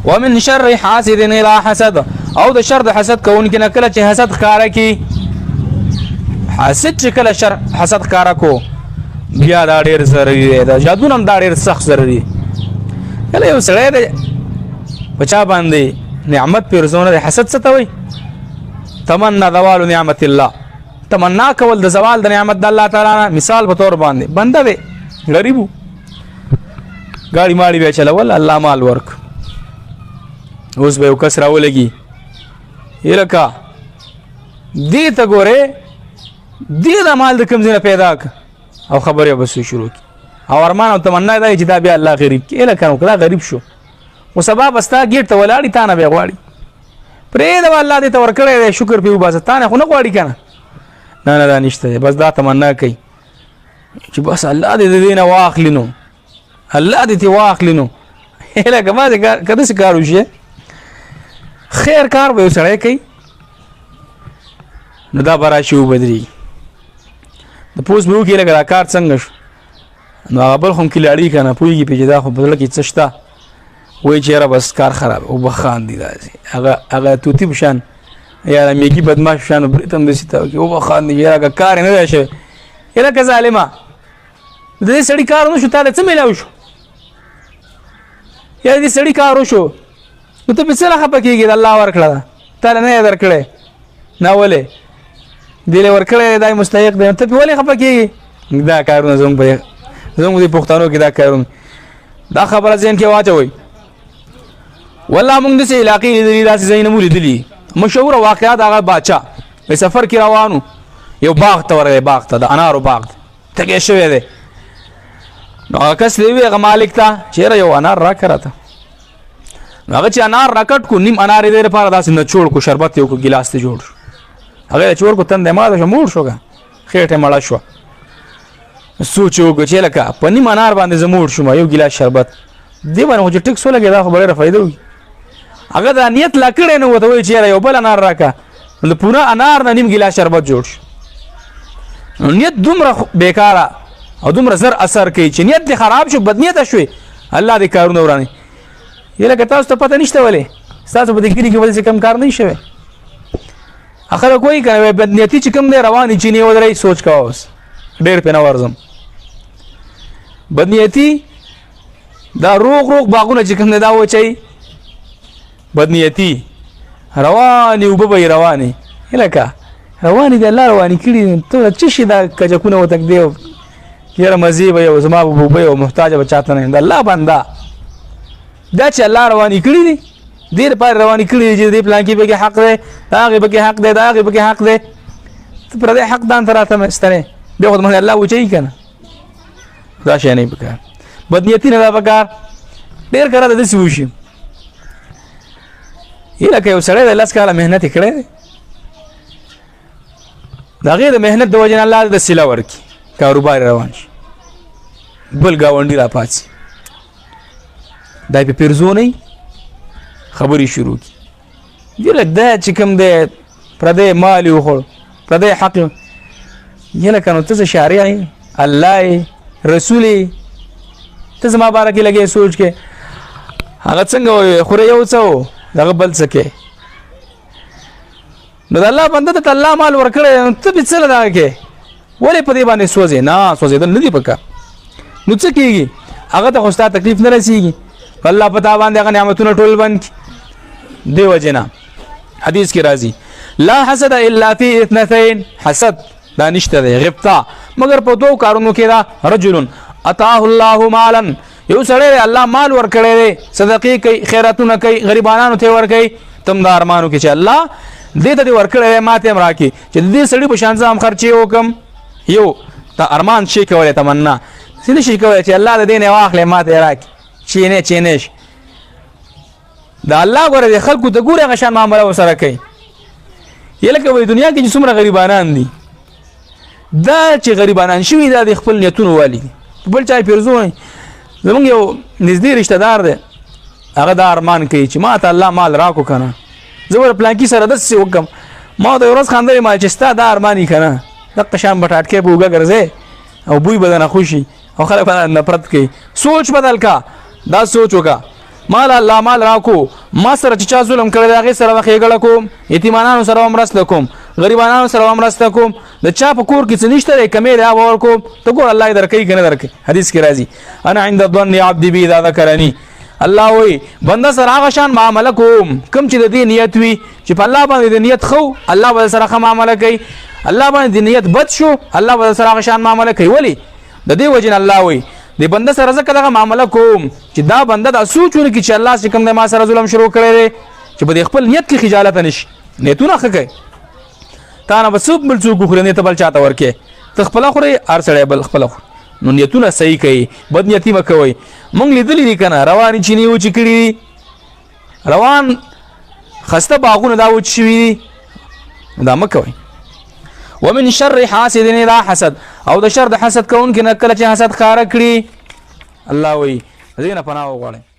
ومن شر حاسد اذا حسد او د شر د حسد کوونکی نه کله چې حسد ښکارا کی حسد چې کله شر حسد ښکارا کو بیا دا ډیر ضروري دی دا جادونم دا ډیر سخت ضروري کله یو سړی دی بچا باندې نعمت پیرزونه حسد څه ته وي تمنا زوال نعمت الله تمنا کول د زوال د نعمت د الله تعالی مثال په تور باندې بنده دی غریبو گاڑی ماڑی به چلول الله مال ورک اوس به وکس راولګي یلکا دې ته ګوره دې د مال د کوم ځای پیدا او خبره بس شروع کی او ارمان او تمنا دی چې دا بیا الله غریب کې یلکا نو کله غریب شو او سبب استا ګیټ ته ولاړی تا نه به غواړي پرې دا الله دې ته ورکړې شکر په وباسه تا نه خو نه غواړي کنه نه دا نشته بس دا تمنا کوي چې بس الله دې دې نه واخلینو الله دې واخلینو یلکا ما دې کده څه کار وشي خیر کار به سره کوي نو دا برا شو بدري د پوس به وکړه لګا کار څنګه شو نو بل هم کلاړی کنه پویږي پیدا خو بدل کې څه شته وای چیرې بس کار خراب او بخان دی راځي هغه توتی بشان یا میګي بدمعش شان برتم دي ستا او بخان دی هغه کار نه دی شه یره که ظالما دې سړی کار نو شو ته څه ملاوي شو یا دې سړی کار وشو نو ته په څه راخه پکېږي الله ورکړه تعالی نه درکړې نه ولې دې ورکړې دای مستحق دی ته په ولې خپه کېږي دا کارونه زموږ دې پښتنو کې دا کارونه دا خبره ځین کې واچوي والله موږ د سې علاقې دې داسې زینمو لیدلی مشهور واقعات هغه باچا په سفر کې روانو یو باغ ته ورغی باغ ته د انارو باغ ته کې شوی دی نو کس دی وی مالک ته چیرې یو انار را کړه هغه چې انار راکټ کو نیم انار دې لپاره داسې نه چور کو شربت یو کو ګلاس ته جوړ هغه چور کو تند ما ده مور شوګه خېټه مړه شو سوچو کو چې لکه په نیم انار باندې زمور شوم یو ګلاس شربت دی باندې چې ټیک سو لګي دا خو ډېره فائدہ وي هغه د نیت لکړې نه وته وی چې یو بل انار راکا نو پورا انار نه نیم ګلاس شربت جوړ نیت دومره بیکاره او دومره زر اثر کوي چې نیت دې خراب شو بد نیت شوي الله دې کارونه ورانه یلکه تاسو ته پته نشته ولې تاسو په دې کې ولې کم کار نه شوي اخر کوئی کوي بد نیتی چې کم دی رواني چې نه ودرې سوچ کاوس ډېر په نو ورزم بد نیتی دا روغ باغونه چې کم دی دا وچي بد نیتی رواني وبوي رواني یلکه رواني د الله رواني کړي ته چې شي دا کجکونه وتک دی یره مزي به او زما بوبه او محتاج بچاته نه الله بندا دا چې الله رواني کړی دي ډیر پر رواني کړی دي چې پلان کې به حق دی هغه به حق دی دا هغه به حق دی ته پر دې حق دان تراته مستنه به خدای الله وچی کنه دا شي نه پکار بدنیتی نه دا پکار ډیر کړه د دې وشي یله کې وسره د لاس کاله مهنت کړي دا غیر مهنت د وجه الله د سلا ورکی کاروبار روان شي بل گاونډي را پاتې دای په پیرزونی خبري شروع کی یله دا چې کوم دی پردې مال یو خو پردې حق یله کنه ته شارعي الله رسولي ته زما بارک لګي سوچ کې هغه څنګه خوره یو څو دغه بل څه کې نو الله بنده ته الله مال ورکړي ته به څه لدا کې ولې په دې باندې سوځي نه سوځي د ندي پکا نو څه کېږي هغه ته خوستا تکلیف نه رسیږي الله پتا باندې هغه نعمتونه ټول بند دی وجنا حدیث کې راځي لا حسد الا في اثنتين حسد دا نشته دی غبطه مگر په دوه کارونو کې دا رجل اتاه الله مالا یو سره الله مال ورکړي دی صدقې کوي خیراتونه کوي غریبانو ته ور کوي تم دا ارمانو کې چې الله دې ته ورکړي ماته امراکي چې دې سړي په شان ځم خرچي وکم یو ته ارمان شي کولای تمنا سینه شي کولای چې الله دې نه واخلې ماته راکي چینش دا الله غره د خلکو د ګوره غشان معاملې وسره کوي یلکه وې دنیا کې چې څومره غریبانان دي دا چې غریبانان شوي دا د خپل نیتونو والی بل چا پیرزونه زمونږ یو نږدې رشتہ دار دی هغه دا ارمان کوي چې ما ته الله مال راکو کنه زبر پلانکی سره د څه وکم ما د ورځ خاندې ما چې ستا دا ارمانی کنه د قشان بټاټ کې بوګه ګرځي او بوی بدن خوشي او خلک نفرت کوي سوچ بدل کا دا سوچ وکا مال الله مال راکو ما سره چې چا ظلم کړی هغه سره خېګړه کوم یتیمانو سره مرسته کوم غریبانو سره مرسته کوم د چا په کور کې څه نشته کمې را ور کوم ته ګور الله درکې کنه درکې حدیث کې راځي انا عند الظن عبد بي اذا ذكرني الله وی بنده سره هغه شان معامله کوم کوم چې د دې نیت وي چې په الله باندې د نیت خو الله به سره معامله کوي الله باندې د نیت بد شو الله به سره هغه شان معامله کوي ولی د دې وجه الله وی د بنده سره ځکه دغه معامله کوم چې دا بنده د سوچونه کې چې الله څخه کوم د ما سره ظلم شروع کړی دی چې په خپل نیت کې خجالت نشي نیتونه خکې تا نه بسوب بل څوک خو نه ته بل چاته ورکه ته خپل خوري ار سړی بل خپل نو نیتونه صحیح کوي بد نیتی مکوي مونږ لیدلې دي کنه روان چيني و چکړي روان خسته باغونه دا و چوي دا مکوي ومن شر حاسد اذا حسد او د شر د حسد کون کې نکله چې حسد خار کړي الله وی دې نه پناه وغواړي